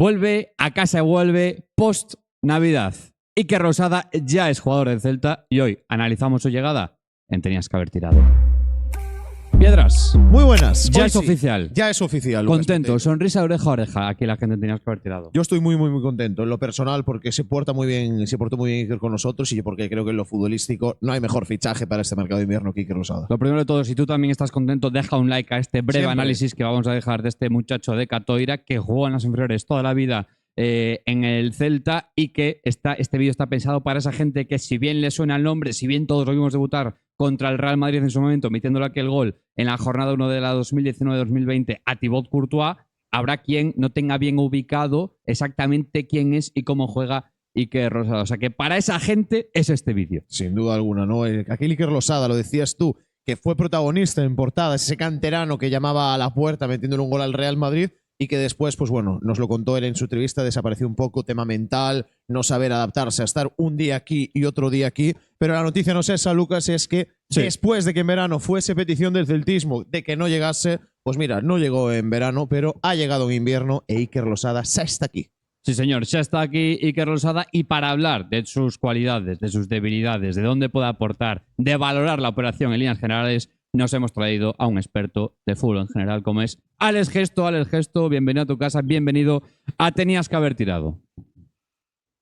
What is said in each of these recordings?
Vuelve, a casa vuelve, post-Navidad. Iker Rosada ya es jugador del Celta y hoy analizamos su llegada en Tenías que haber tirado. Piedras. Muy buenas. Ya Hoy es sí. oficial. Ya es oficial. Lucas Contento, Monteiro. sonrisa oreja a oreja. Aquí la gente Tenías que haber tirado. Yo estoy muy contento en lo personal porque se portó muy bien Iker con nosotros y porque creo que en lo futbolístico no hay mejor fichaje para este mercado de invierno que Iker Rosada. Lo primero de todo, si tú también estás contento, deja un like a este breve Siempre. análisis que vamos a dejar de este muchacho de Catoira que jugó en las inferiores toda la vida en el Celta y que este vídeo está pensado para esa gente que, si bien le suena el nombre, si bien todos lo vimos debutar contra el Real Madrid en su momento, metiéndole aquel gol en la jornada 1 de la 2019-2020 a Thibaut Courtois, habrá quien no tenga bien ubicado exactamente quién es y cómo juega Iker Rosada. O sea que para esa gente es este vídeo. Sin duda alguna, ¿no? Aquel Iker Rosada, lo decías tú, que fue protagonista en portadas, ese canterano que llamaba a la puerta metiéndole un gol al Real Madrid y que después, pues bueno, nos lo contó él en su entrevista, desapareció un poco, tema mental, no saber adaptarse a estar un día aquí y otro día aquí. Pero la noticia no es esa, Lucas, es que Sí. después de que en verano fuese petición del celtismo de que no llegase, pues mira, no llegó en verano, pero ha llegado en invierno e Iker Rosada ya está aquí. Sí, señor, ya está aquí Iker Rosada y para hablar de sus cualidades, de sus debilidades, de dónde puede aportar, de valorar la operación en líneas generales, nos hemos traído a un experto de fútbol en general como es Alex Gesto. Alex Gesto, bienvenido a tu casa, bienvenido a Tenías que haber tirado.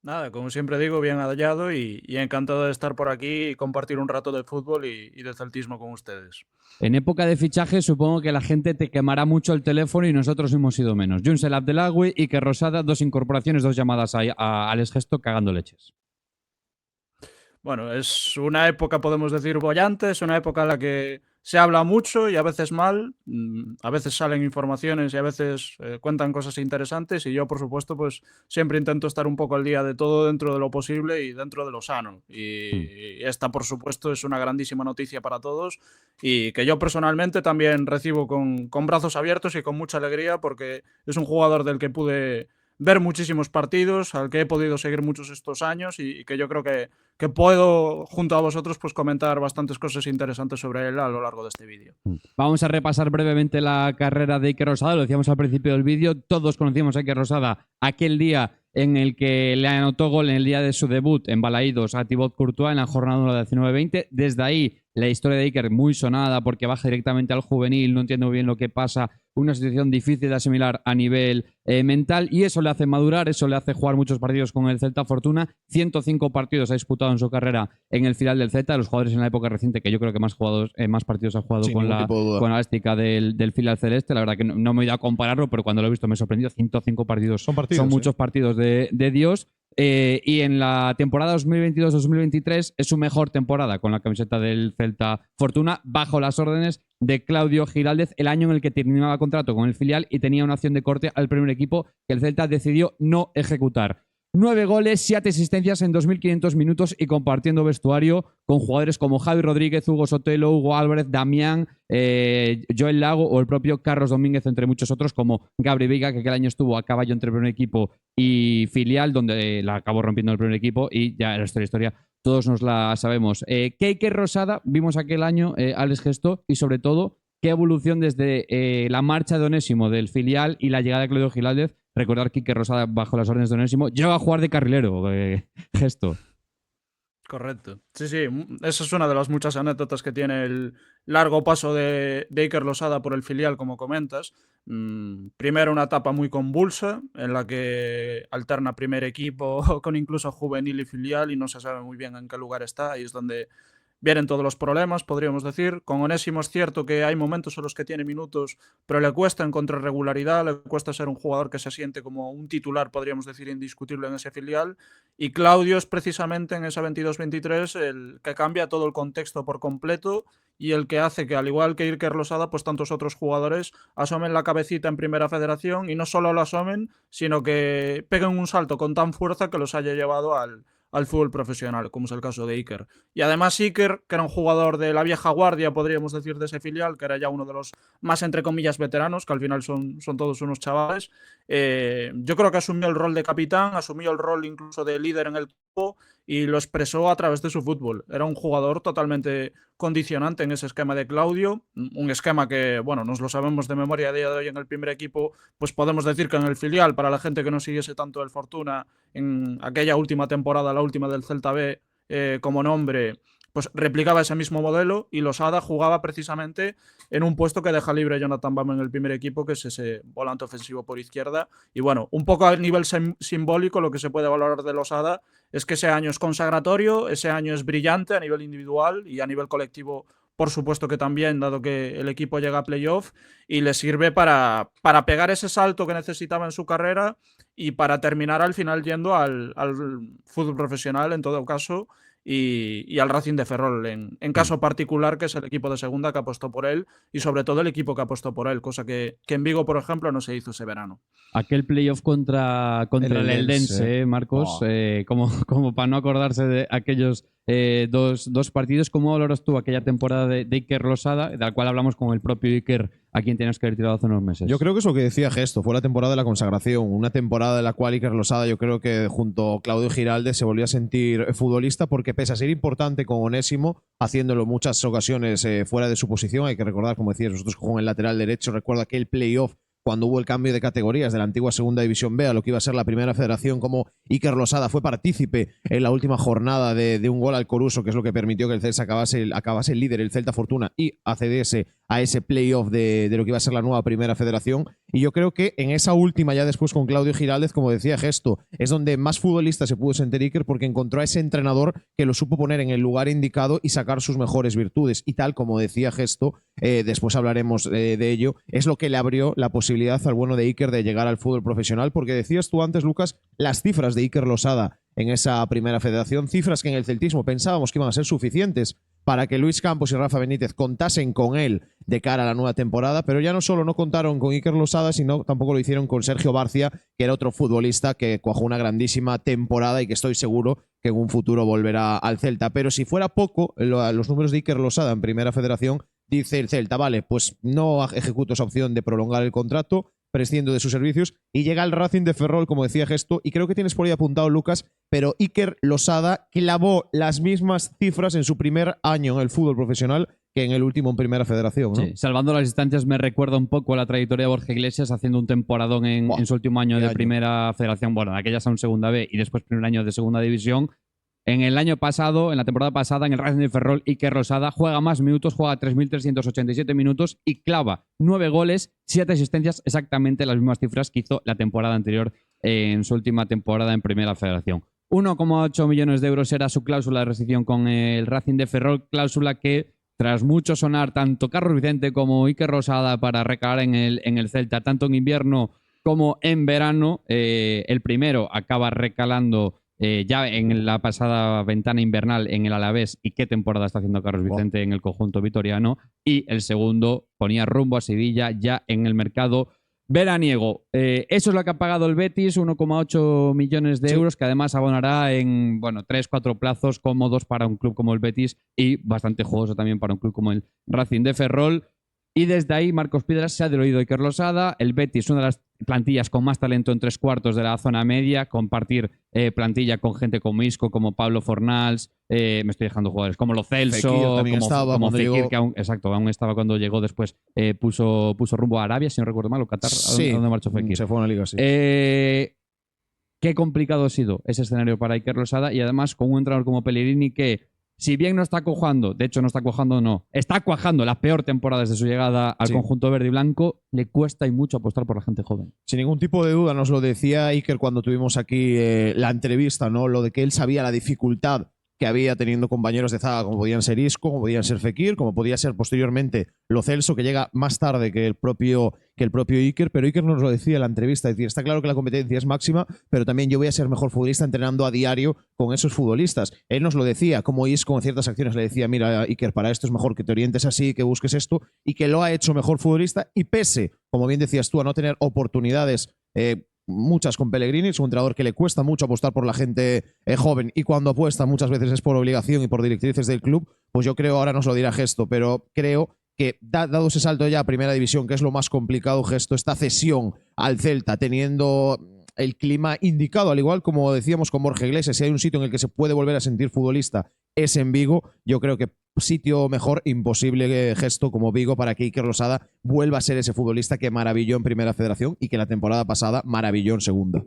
Nada, como siempre digo, bien hallado y encantado de estar por aquí y compartir un rato de fútbol y del celtismo con ustedes. En época de fichaje supongo que la gente te quemará mucho el teléfono y nosotros hemos sido menos. Junsel Abdelagui, Iker Rosada, 2 incorporaciones, 2 llamadas a Alex Gesto cagando leches. Bueno, es una época, podemos decir, bollante, es una época en la que se habla mucho y a veces mal, a veces salen informaciones y a veces cuentan cosas interesantes y yo, por supuesto, pues siempre intento estar un poco al día de todo dentro de lo posible y dentro de lo sano. Y esta, por supuesto, es una grandísima noticia para todos y que yo personalmente también recibo con brazos abiertos y con mucha alegría porque es un jugador del que pude ver muchísimos partidos, al que he podido seguir muchos estos años y que yo creo que puedo, junto a vosotros, pues comentar bastantes cosas interesantes sobre él a lo largo de este vídeo. Vamos a repasar brevemente la carrera de Iker Rosada. Lo decíamos al principio del vídeo. Todos conocíamos a Iker Rosada aquel día en el que le anotó gol en el día de su debut en Balaídos a Thibaut Courtois en la jornada 19-20. Desde ahí, la historia de Iker muy sonada porque baja directamente al juvenil, no entiendo bien lo que pasa, una situación difícil de asimilar a nivel mental y eso le hace madurar, eso le hace jugar muchos partidos con el Celta Fortuna. 105 partidos ha disputado en su carrera en el filial del Celta, los jugadores en la época reciente que yo creo que más partidos ha jugado con la estica del filial celeste. La verdad que no me he ido a compararlo, pero cuando lo he visto me he sorprendido. 105 partidos son muchos partidos de Dios. Y en la temporada 2022-2023 es su mejor temporada con la camiseta del Celta Fortuna bajo las órdenes de Claudio Giraldez, el año en el que terminaba contrato con el filial y tenía una opción de corte al primer equipo que el Celta decidió no ejecutar. 9 goles, 7 asistencias en 2.500 minutos y compartiendo vestuario con jugadores como Javi Rodríguez, Hugo Sotelo, Hugo Álvarez, Damián, Joel Lago o el propio Carlos Domínguez, entre muchos otros, como Gabri Veiga, que aquel año estuvo a caballo entre primer equipo y filial, donde la acabó rompiendo el primer equipo y ya el resto de la historia todos nos la sabemos. ¿Qué Iker Rosada vimos aquel año, Alex Gesto? Y sobre todo, ¿qué evolución desde la marcha de Onésimo del filial y la llegada de Claudio Giraldez? Recordar que Iker Rosada, bajo las órdenes de Onésimo, llega a jugar de carrilero, Gesto. Correcto. Sí, esa es una de las muchas anécdotas que tiene el largo paso de Iker Rosada por el filial, como comentas. Primero una etapa muy convulsa, en la que alterna primer equipo con incluso juvenil y filial y no se sabe muy bien en qué lugar está, y es donde vienen todos los problemas, podríamos decir. Con Onésimo es cierto que hay momentos en los que tiene minutos, pero le cuesta encontrar regularidad, le cuesta ser un jugador que se siente como un titular, podríamos decir, indiscutible en ese filial. Y Claudio es precisamente en esa 22-23 el que cambia todo el contexto por completo y el que hace que, al igual que Iker Rosada, pues tantos otros jugadores asomen la cabecita en Primera Federación y no solo lo asomen, sino que peguen un salto con tan fuerza que los haya llevado al fútbol profesional, como es el caso de Iker. Y además Iker, que era un jugador de la vieja guardia, podríamos decir, de ese filial, que era ya uno de los más, entre comillas, veteranos, que al final son todos unos chavales, yo creo que asumió el rol de capitán, asumió el rol incluso de líder en el y lo expresó a través de su fútbol. Era un jugador totalmente condicionante en ese esquema de Claudio, un esquema que, bueno, nos lo sabemos de memoria a día de hoy en el primer equipo, pues podemos decir que en el filial, para la gente que no siguiese tanto el Fortuna, en aquella última temporada, la última del Celta B, como nombre, pues replicaba ese mismo modelo, y Losada jugaba precisamente en un puesto que deja libre Jonathan Bam en el primer equipo, que es ese volante ofensivo por izquierda. Y bueno, un poco a nivel simbólico, lo que se puede valorar de Losada es que ese año es consagratorio, ese año es brillante a nivel individual y a nivel colectivo, por supuesto que también, dado que el equipo llega a playoff, y le sirve para pegar ese salto que necesitaba en su carrera y para terminar al final yendo al fútbol profesional en todo caso, y al Racing de Ferrol en caso particular, que es el equipo de segunda que apostó por él, y sobre todo el equipo que apostó por él, cosa que en Vigo, por ejemplo, no se hizo ese verano. Aquel playoff contra el Eldense, Marcos, como para no acordarse de aquellos dos partidos. ¿Cómo valoras tú aquella temporada de Iker Losada, de la cual hablamos con el propio Iker, a quien tienes que haber tirado hace unos meses? Yo creo que es lo que decía Gesto, fue la temporada de la consagración, una temporada de la cual Iker Losada, yo creo que junto a Claudio Giralde se volvió a sentir futbolista, porque pese a ser importante con Onésimo, haciéndolo en muchas ocasiones fuera de su posición, hay que recordar, como decías, nosotros jugó en el lateral derecho, recuerdo aquel playoff cuando hubo el cambio de categorías de la antigua Segunda División B a lo que iba a ser la Primera Federación, como Iker Losada fue partícipe en la última jornada de un gol al Coruso, que es lo que permitió que el Celta acabase el líder, el Celta Fortuna, y accediese a ese playoff de lo que iba a ser la nueva Primera Federación. Y yo creo que en esa última, ya después con Claudio Giraldez, como decía Gesto, es donde más futbolista se pudo sentir Iker, porque encontró a ese entrenador que lo supo poner en el lugar indicado y sacar sus mejores virtudes. Y tal como decía Gesto, después hablaremos de ello, es lo que le abrió la posibilidad al bueno de Iker de llegar al fútbol profesional, porque decías tú antes, Lucas, las cifras de Iker Losada en esa Primera Federación, cifras que en el celtismo pensábamos que iban a ser suficientes para que Luis Campos y Rafa Benítez contasen con él de cara a la nueva temporada, pero ya no solo no contaron con Iker Losada, sino tampoco lo hicieron con Sergio Barcia, que era otro futbolista que cuajó una grandísima temporada y que estoy seguro que en un futuro volverá al Celta. Pero si fuera poco, los números de Iker Losada en Primera Federación, dice el Celta, vale, pues no ejecuto esa opción de prolongar el contrato, prescindo de sus servicios, y llega el Racing de Ferrol, como decía Gesto, y creo que tienes por ahí apuntado, Lucas, pero Iker Losada clavó las mismas cifras en su primer año en el fútbol profesional que en el último en Primera Federación, ¿no? Sí, salvando las distancias, me recuerda un poco a la trayectoria de Borja Iglesias haciendo un temporadón en su último año de Primera Federación, bueno, de aquellas aún Segunda B y después primer año de Segunda División. En el año pasado, en la temporada pasada, en el Racing de Ferrol, Iker Losada juega más minutos, juega 3.387 minutos y clava 9 goles, 7 asistencias, exactamente las mismas cifras que hizo la temporada anterior en su última temporada en Primera Federación. 1,8 millones de euros era su cláusula de rescisión con el Racing de Ferrol, cláusula que, tras mucho sonar tanto Carlos Vicente como Iker Losada para recalar en el Celta, tanto en invierno como en verano, el primero acaba recalando ya en la pasada ventana invernal en el Alavés, y qué temporada está haciendo Carlos Vicente en el conjunto vitoriano, y el segundo ponía rumbo a Sevilla ya en el mercado veraniego. Eso es lo que ha pagado el Betis, 1,8 millones de euros, que además abonará en 3-4 plazos cómodos para un club como el Betis y bastante jugoso también para un club como el Racing de Ferrol. Y desde ahí, Marcos Piedras se ha deluido Iker Losada. El Betis, una de las plantillas con más talento en 3/4 de la zona media, compartir plantilla con gente como Isco, como Pablo Fornals, me estoy dejando jugadores, como Lo Celso, como Fekir, que aún estaba cuando llegó, después puso rumbo a Arabia, si no recuerdo mal, o Qatar, sí, ¿a dónde marchó Fekir? Se fue a una liga, sí. Qué complicado ha sido ese escenario para Iker Losada, y además con un entrenador como Pellegrini que, si bien no está cuajando, de hecho está cuajando la peor temporada desde su llegada al conjunto verde y blanco, le cuesta y mucho apostar por la gente joven. Sin ningún tipo de duda, nos lo decía Iker cuando tuvimos aquí la entrevista, ¿no? Lo de que él sabía la dificultad que había teniendo compañeros de zaga como podían ser Isco, como podían ser Fekir, como podía ser posteriormente Lo Celso, que llega más tarde que el propio Iker, pero Iker nos lo decía en la entrevista, es decir, está claro que la competencia es máxima, pero también yo voy a ser mejor futbolista entrenando a diario con esos futbolistas. Él nos lo decía, como Isco en ciertas acciones le decía, mira Iker, para esto es mejor que te orientes así, que busques esto, y que lo ha hecho mejor futbolista, y pese, como bien decías tú, a no tener oportunidades muchas con Pellegrini, es un entrenador que le cuesta mucho apostar por la gente joven, y cuando apuesta muchas veces es por obligación y por directrices del club, pues yo creo, ahora nos lo dirá Gesto, pero creo que dado ese salto ya a Primera División, que es lo más complicado, Gesto, esta cesión al Celta, teniendo el clima indicado, al igual como decíamos con Borja Iglesias, si hay un sitio en el que se puede volver a sentir futbolista es en Vigo. Yo creo que sitio mejor, imposible gesto como Vigo para que Iker Losada vuelva a ser ese futbolista que maravilló en Primera Federación y que la temporada pasada maravilló en Segunda.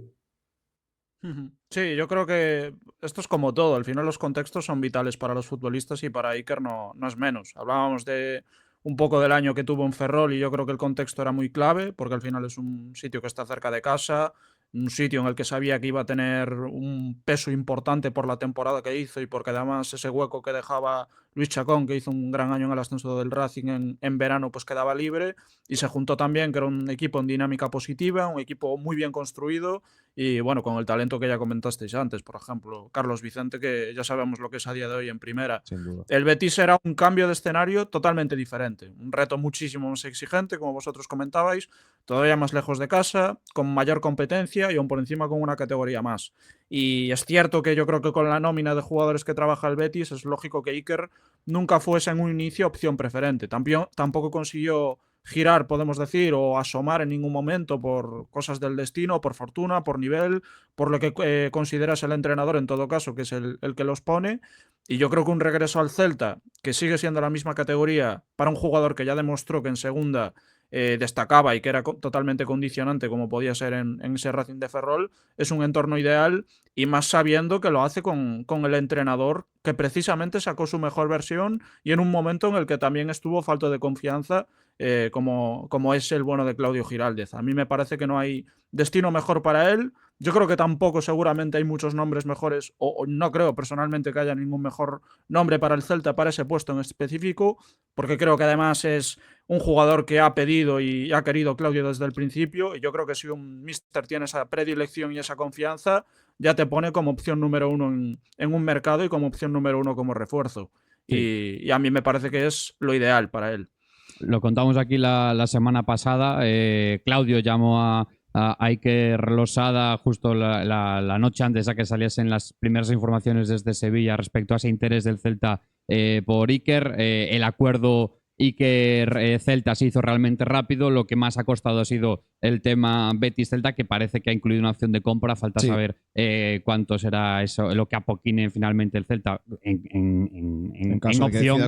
Sí, yo creo que esto es como todo. Al final los contextos son vitales para los futbolistas y para Iker no es menos. Hablábamos de un poco del año que tuvo en Ferrol y yo creo que el contexto era muy clave porque al final es un sitio que está cerca de casa, un sitio en el que sabía que iba a tener un peso importante por la temporada que hizo y porque además ese hueco que dejaba Luis Chacón, que hizo un gran año en el ascenso del Racing en verano, pues quedaba libre y se juntó también que era un equipo en dinámica positiva, un equipo muy bien construido y bueno, con el talento que ya comentasteis antes, por ejemplo, Carlos Vicente, que ya sabemos lo que es a día de hoy en primera. Sin duda. El Betis era un cambio de escenario totalmente diferente, un reto muchísimo más exigente, como vosotros comentabais, todavía más lejos de casa, con mayor competencia y aún por encima con una categoría más. Y es cierto que yo creo que con la nómina de jugadores que trabaja el Betis es lógico que Iker nunca fuese en un inicio opción preferente. Tampoco consiguió girar, podemos decir, o asomar en ningún momento por cosas del destino, por fortuna, por nivel, por lo que consideras el entrenador en todo caso, que es el que los pone. Y yo creo que un regreso al Celta, que sigue siendo la misma categoría, para un jugador que ya demostró que en segunda destacaba y que era totalmente condicionante, como podía ser en ese Racing de Ferrol, es un entorno ideal y más sabiendo que lo hace con el entrenador que precisamente sacó su mejor versión y en un momento en el que también estuvo falto de confianza como es el bueno de Claudio Giraldez. A mí me parece que no hay destino mejor para él. Yo creo que tampoco seguramente hay muchos nombres mejores, o no creo personalmente que haya ningún mejor nombre para el Celta para ese puesto en específico, porque creo que además es un jugador que ha pedido y ha querido Claudio desde el principio, y yo creo que si un míster tiene esa predilección y esa confianza, ya te pone como opción número uno en un mercado y como opción número uno como refuerzo. Sí. Y a mí me parece que es lo ideal para él. Lo contamos aquí la semana pasada. Claudio llamó a Iker Losada justo la noche antes a que saliesen las primeras informaciones desde Sevilla respecto a ese interés del Celta por Iker. El acuerdo Iker-Celta se hizo realmente rápido. Lo que más ha costado ha sido el tema Betis-Celta, que parece que ha incluido una opción de compra. Falta saber cuánto será eso, lo que apoquine finalmente el Celta en opción,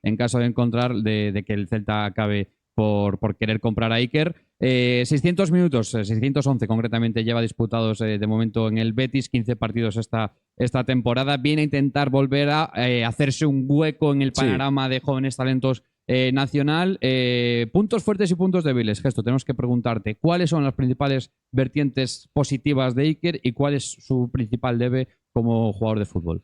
en caso de encontrar de que el Celta acabe por querer comprar a Iker. 600 minutos, 611 concretamente lleva disputados de momento en el Betis, 15 partidos esta temporada. Viene a intentar volver a hacerse un hueco en el panorama de jóvenes talentos nacional. Puntos fuertes y puntos débiles. Gesto, tenemos que preguntarte cuáles son las principales vertientes positivas de Iker y cuál es su principal debe como jugador de fútbol.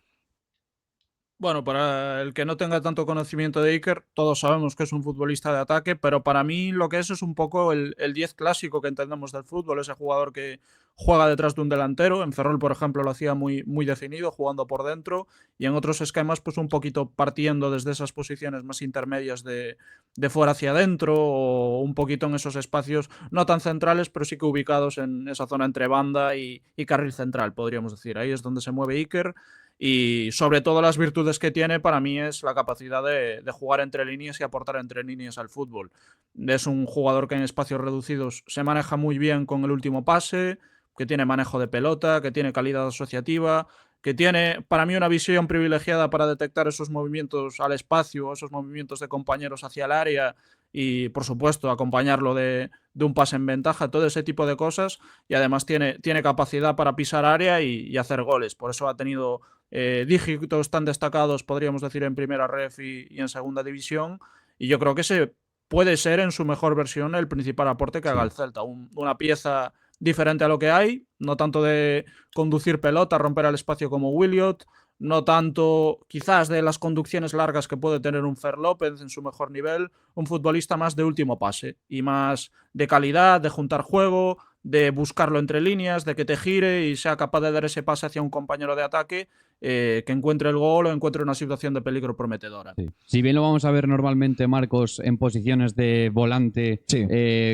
Bueno, para el que no tenga tanto conocimiento de Iker, todos sabemos que es un futbolista de ataque, pero para mí lo que es un poco el 10 clásico que entendemos del fútbol, ese jugador que juega detrás de un delantero. En Ferrol, por ejemplo, lo hacía muy, muy definido, jugando por dentro, y en otros esquemas, pues un poquito partiendo desde esas posiciones más intermedias de fuera hacia adentro, o un poquito en esos espacios no tan centrales, pero sí que ubicados en esa zona entre banda y carril central, podríamos decir. Ahí es donde se mueve Iker. Y sobre todo las virtudes que tiene para mí es la capacidad de jugar entre líneas y aportar entre líneas al fútbol. Es un jugador que en espacios reducidos se maneja muy bien con el último pase, que tiene manejo de pelota, que tiene calidad asociativa, que tiene para mí una visión privilegiada para detectar esos movimientos al espacio, esos movimientos de compañeros hacia el área y por supuesto acompañarlo de un pase en ventaja, todo ese tipo de cosas, y además tiene capacidad para pisar área y hacer goles. Por eso ha tenido dígitos tan destacados, podríamos decir, en primera ref y en segunda división, y yo creo que ese puede ser en su mejor versión el principal aporte que haga el Celta, una pieza diferente a lo que hay, no tanto de conducir pelota, romper al espacio como Williot, no tanto quizás de las conducciones largas que puede tener un Fer López en su mejor nivel, un futbolista más de último pase y más de calidad, de juntar juego, de buscarlo entre líneas, de que te gire y sea capaz de dar ese pase hacia un compañero de ataque que encuentre el gol o encuentre una situación de peligro prometedora. Sí. Si bien lo vamos a ver normalmente, Marcos, en posiciones de volante,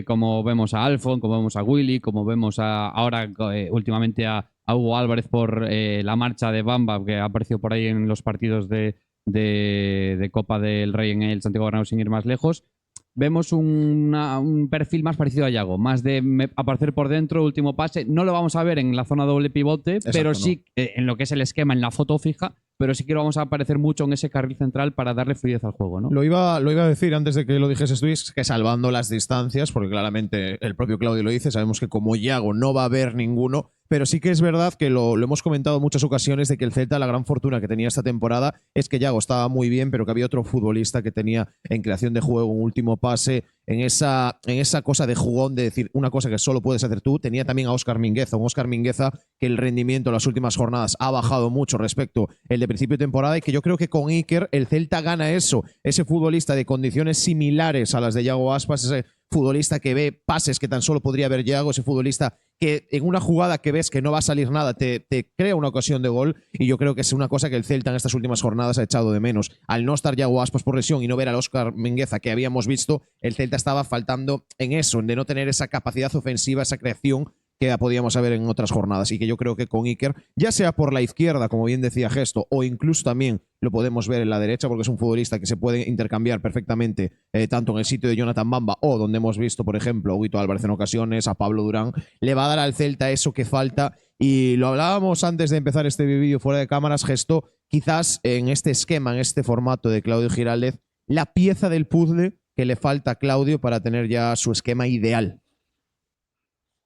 como vemos a Alfon, como vemos a Willy, como vemos ahora últimamente a Hugo Álvarez por la marcha de Bamba, que ha aparecido por ahí en los partidos de Copa del Rey en el Santiago Bernabéu sin ir más lejos. vemos un perfil más parecido a Yago, más de aparecer por dentro, último pase. No lo vamos a ver en la zona doble pivote, Exacto, pero no. sí en lo que es el esquema, en la foto fija, pero sí que lo vamos a aparecer mucho en ese carril central para darle fluidez al juego, ¿no? Lo iba a decir antes de que lo dijeses tú, es que salvando las distancias, porque claramente el propio Claudio lo dice, sabemos que como Yago no va a haber ninguno, pero sí que es verdad que lo hemos comentado en muchas ocasiones de que el Celta, la gran fortuna que tenía esta temporada es que Yago estaba muy bien, pero que había otro futbolista que tenía en creación de juego, un último pase, en esa cosa de jugón, de decir una cosa que solo puedes hacer tú. Tenía también a Óscar Mingueza, un Óscar Mingueza que el rendimiento en las últimas jornadas ha bajado mucho respecto al de principio de temporada, y que yo creo que con Iker el Celta gana eso, ese futbolista de condiciones similares a las de Yago Aspas, ese futbolista que ve pases que tan solo podría ver Yago, ese futbolista que en una jugada que ves que no va a salir nada te crea una ocasión de gol, y yo creo que es una cosa que el Celta en estas últimas jornadas ha echado de menos. Al no estar Yago Aspas por lesión y no ver al Óscar Mingueza que habíamos visto, el Celta estaba faltando en eso, de no tener esa capacidad ofensiva, esa creación que podíamos ver en otras jornadas, y que yo creo que con Iker, ya sea por la izquierda, como bien decía Gesto, o incluso también lo podemos ver en la derecha, porque es un futbolista que se puede intercambiar perfectamente tanto en el sitio de Jonathan Bamba o donde hemos visto, por ejemplo, a Huito Álvarez en ocasiones, a Pablo Durán, le va a dar al Celta eso que falta. Y lo hablábamos antes de empezar este vídeo fuera de cámaras, Gesto, quizás en este esquema, en este formato de Claudio Giraldez, la pieza del puzzle que le falta a Claudio para tener ya su esquema ideal.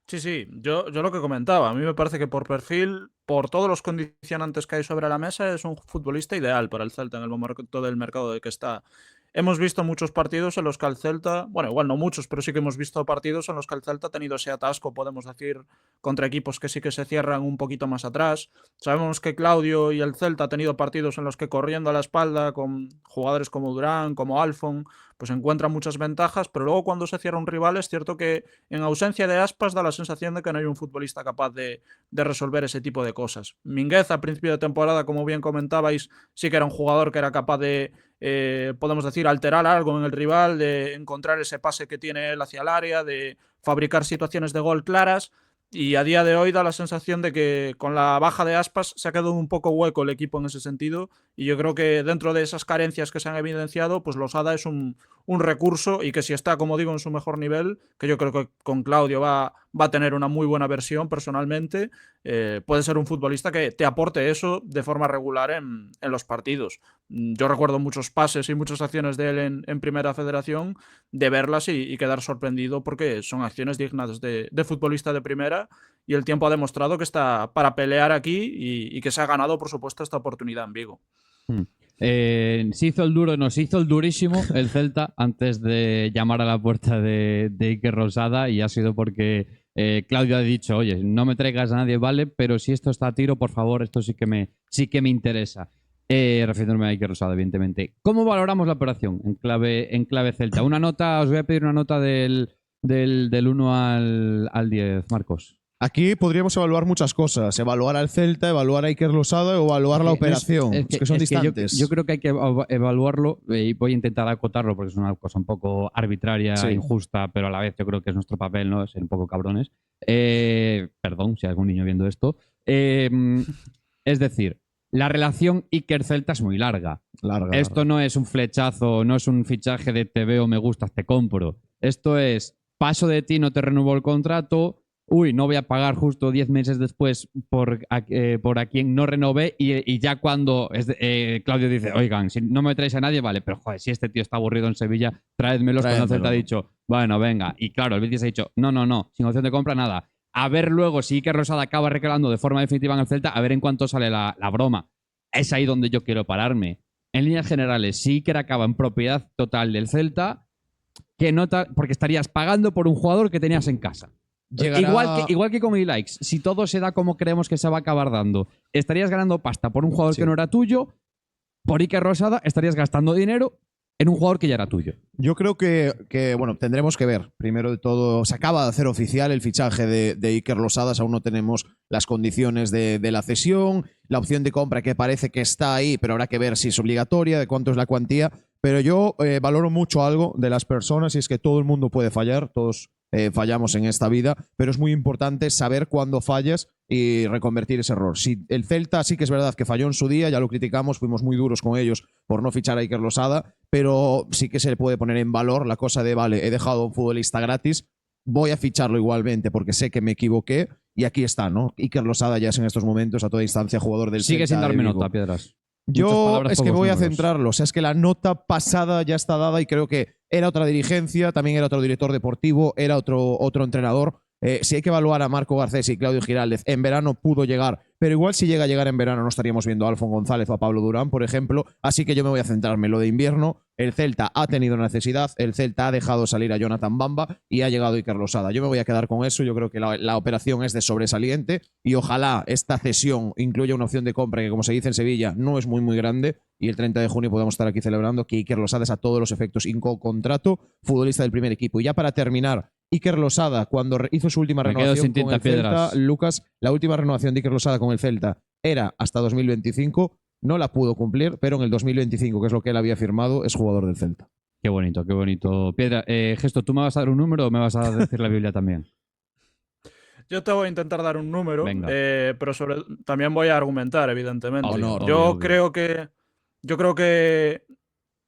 Sí, yo lo que comentaba, a mí me parece que por perfil, por todos los condicionantes que hay sobre la mesa, es un futbolista ideal para el Celta en el momento del mercado de que está. Hemos visto muchos partidos en los que el Celta, bueno, igual no muchos, pero sí que hemos visto partidos en los que el Celta ha tenido ese atasco, podemos decir, contra equipos que sí que se cierran un poquito más atrás. Sabemos que Claudio y el Celta ha tenido partidos en los que corriendo a la espalda con jugadores como Durán, como Alfon, pues encuentran muchas ventajas, pero luego cuando se cierra un rival es cierto que en ausencia de Aspas da la sensación de que no hay un futbolista capaz de resolver ese tipo de cosas. Mingueza a principio de temporada, como bien comentabais, sí que era un jugador que era capaz de, podemos decir, alterar algo en el rival, de encontrar ese pase que tiene él hacia el área, de fabricar situaciones de gol claras. Y a día de hoy da la sensación de que con la baja de Aspas se ha quedado un poco hueco el equipo en ese sentido, y yo creo que dentro de esas carencias que se han evidenciado, pues Losada es un recurso, y que si está, como digo, en su mejor nivel, que yo creo que con Claudio va a tener una muy buena versión personalmente, puede ser un futbolista que te aporte eso de forma regular en los partidos. Yo recuerdo muchos pases y muchas acciones de él en Primera Federación, de verlas y quedar sorprendido, porque son acciones dignas de futbolista de primera, y el tiempo ha demostrado que está para pelear aquí y que se ha ganado, por supuesto, esta oportunidad en Vigo. Se hizo el duro, nos hizo el durísimo el Celta antes de llamar a la puerta de Iker Losada, y ha sido porque Claudio ha dicho, oye, no me traigas a nadie, vale, pero si esto está a tiro, por favor, esto sí que me interesa. Refiriéndome a Iker Losada, evidentemente. ¿Cómo valoramos la operación en clave Celta? Una nota, os voy a pedir una nota del 1 al 10, Marcos. Aquí podríamos evaluar muchas cosas. Evaluar al Celta, evaluar a Iker Losada o evaluar la operación. Es que son distantes. Yo creo que hay que evaluarlo, y voy a intentar acotarlo porque es una cosa un poco arbitraria, injusta, pero a la vez yo creo que es nuestro papel, ¿no? Ser un poco cabrones. Perdón si hay algún niño viendo esto. Es decir, la relación Iker-Celta es muy larga. Esto no es un flechazo, no es un fichaje de te veo, me gustas, te compro. Esto es paso de ti, no te renuevo el contrato. Uy, no voy a pagar justo 10 meses después por a quien no renové, y ya cuando Claudio dice, oigan, si no me traes a nadie, vale, pero joder, si este tío está aburrido en Sevilla, tráedmelo. Cuando el Celta ha dicho, bueno, venga. Y claro, el Betis ha dicho, no, sin opción de compra, nada. A ver luego si Iker Losada acaba recalando de forma definitiva en el Celta, a ver en cuánto sale la broma. Es ahí donde yo quiero pararme. En líneas generales, si Iker acaba en propiedad total del Celta, ¿qué nota? Porque estarías pagando por un jugador que tenías en casa. Llegará... Igual que con e-likes, si todo se da como creemos que se va a acabar dando, estarías ganando pasta por un jugador que no era tuyo. Por Iker Losada estarías gastando dinero en un jugador que ya era tuyo. Yo creo que bueno, tendremos que ver. Primero de todo, se acaba de hacer oficial el fichaje de Iker Losada. Aún no tenemos las condiciones de la cesión, la opción de compra que parece que está ahí, pero habrá que ver si es obligatoria, de cuánto es la cuantía. Pero yo valoro mucho algo de las personas, y es que todo el mundo puede fallar, todos fallamos en esta vida, pero es muy importante saber cuándo fallas y reconvertir ese error. Si el Celta sí que es verdad que falló en su día, ya lo criticamos, fuimos muy duros con ellos por no fichar a Iker Losada, pero sí que se le puede poner en valor la cosa de, vale, he dejado a un futbolista gratis, voy a ficharlo igualmente porque sé que me equivoqué y aquí está, ¿no? Iker Losada ya es en estos momentos a toda distancia jugador del Sigue Celta sin darme de Vigo. nota, Piedras. Muchas Yo palabras, es que pocos voy a números. centrarlo. O sea, es que la nota pasada ya está dada y creo que era otra dirigencia, también era otro director deportivo, era otro entrenador. Si hay que evaluar a Marco Garcés y Claudio Giraldez, en verano pudo llegar, pero igual si llega a llegar en verano no estaríamos viendo a Alfon González o a Pablo Durán, por ejemplo. Así que yo me voy a centrarme en lo de invierno. El Celta ha tenido necesidad, el Celta ha dejado salir a Jonathan Bamba y ha llegado Iker Losada. Yo me voy a quedar con eso. Yo creo que la operación es de sobresaliente y ojalá esta cesión incluya una opción de compra que, como se dice en Sevilla, no es muy grande y el 30 de junio podemos estar aquí celebrando que Iker Losada es a todos los efectos contrato futbolista del primer equipo. Y ya para terminar, Iker Losada, cuando hizo su última Me quedo renovación sin con el tinta, Piedras. Celta, Lucas, la última renovación de Iker Losada con el Celta era hasta 2025, no la pudo cumplir, pero en el 2025, que es lo que él había firmado, es jugador del Celta. Qué bonito, qué bonito. Piedra, Gesto, ¿tú me vas a dar un número o me vas a decir la Biblia también? Yo te voy a intentar dar un número, Venga. pero también voy a argumentar, evidentemente. Honor. Yo creo que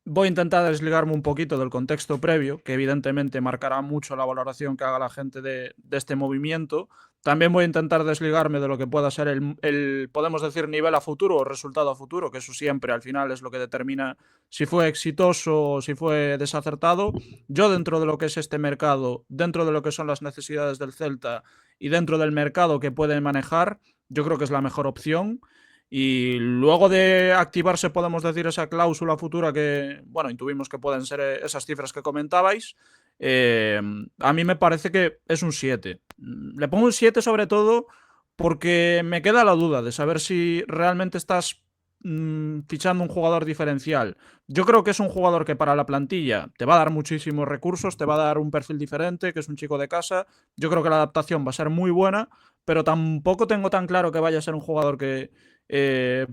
voy a intentar desligarme un poquito del contexto previo, que evidentemente marcará mucho la valoración que haga la gente de este movimiento. También voy a intentar desligarme de lo que pueda ser el, podemos decir, nivel a futuro o resultado a futuro, que eso siempre al final es lo que determina si fue exitoso o si fue desacertado. Yo, dentro de lo que es este mercado, dentro de lo que son las necesidades del Celta y dentro del mercado que puede manejar, yo creo que es la mejor opción. Y luego de activarse, podemos decir, esa cláusula futura que, bueno, intuvimos que pueden ser esas cifras que comentabais, a mí me parece que es un 7. Le pongo un 7 sobre todo porque me queda la duda de saber si realmente estás fichando un jugador diferencial. Yo creo que es un jugador que para la plantilla te va a dar muchísimos recursos, te va a dar un perfil diferente, que es un chico de casa. Yo creo que la adaptación va a ser muy buena, pero tampoco tengo tan claro que vaya a ser un jugador que,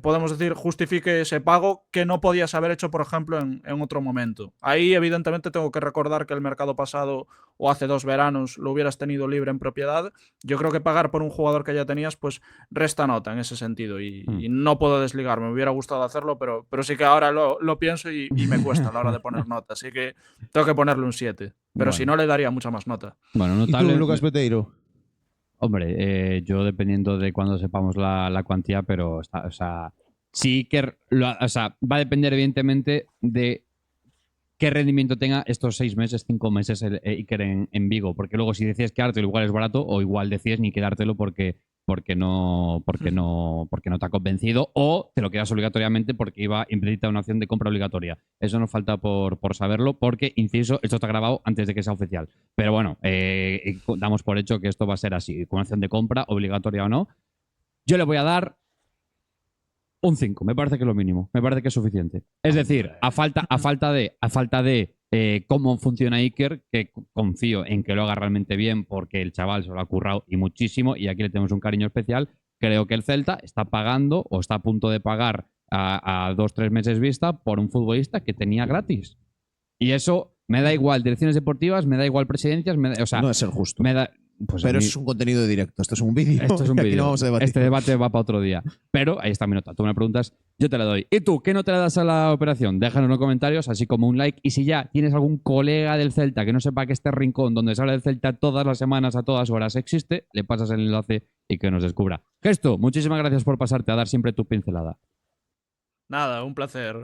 podemos decir, justifique ese pago que no podías haber hecho, por ejemplo, en otro momento. Ahí, evidentemente, tengo que recordar que el mercado pasado o hace 2 veranos lo hubieras tenido libre en propiedad. Yo creo que pagar por un jugador que ya tenías, pues resta nota en ese sentido y no puedo desligarme. Me hubiera gustado hacerlo, pero sí que ahora lo pienso y me cuesta a la hora de poner nota. Así que tengo que ponerle un 7. Pero Bueno. si no, le daría mucha más nota. Bueno, ¿Y tú, notable. Lucas Peteiro? Hombre, yo dependiendo de cuándo sepamos la cuantía, pero o sea, si Iker, o sea, va a depender evidentemente de qué rendimiento tenga estos 6 meses, 5 meses el Iker en Vigo, porque luego si decides quedártelo igual es barato o igual decides ni quedártelo porque no te ha convencido o te lo quedas obligatoriamente porque iba implícita una opción de compra obligatoria. Eso nos falta por saberlo porque, inciso, esto está grabado antes de que sea oficial. Pero bueno, damos por hecho que esto va a ser así, con opción de compra, obligatoria o no. Yo le voy a dar un 5, me parece que es lo mínimo, me parece que es suficiente. Es decir, a falta de cómo funciona Iker, que confío en que lo haga realmente bien porque el chaval se lo ha currado y muchísimo y aquí le tenemos un cariño especial, creo que el Celta está pagando o está a punto de pagar a 2-3 meses vista por un futbolista que tenía gratis. Y eso me da igual direcciones deportivas, me da igual presidencias, o sea, No es ser justo. me da... Pues pero es un contenido directo. Esto es un vídeo. Esto es un Aquí vídeo. no vamos a debatir. Este debate va para otro día. Pero ahí está mi nota. Tú me preguntas, yo te la doy. ¿Y tú, qué nota le das a la operación? Déjanos en los comentarios, así como un like. Y si ya tienes algún colega del Celta que no sepa que este rincón donde se habla del Celta todas las semanas, a todas horas existe, le pasas el enlace y que nos descubra. Gesto, muchísimas gracias por pasarte a dar siempre tu pincelada. Nada, un placer.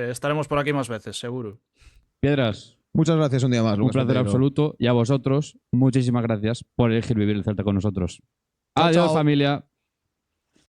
Estaremos por aquí más veces, seguro. Piedras. Muchas gracias un día más, Lucas Un placer Peteiro. absoluto. Y a vosotros, muchísimas gracias por elegir vivir el Celta con nosotros. Chao, Adiós, chao. familia.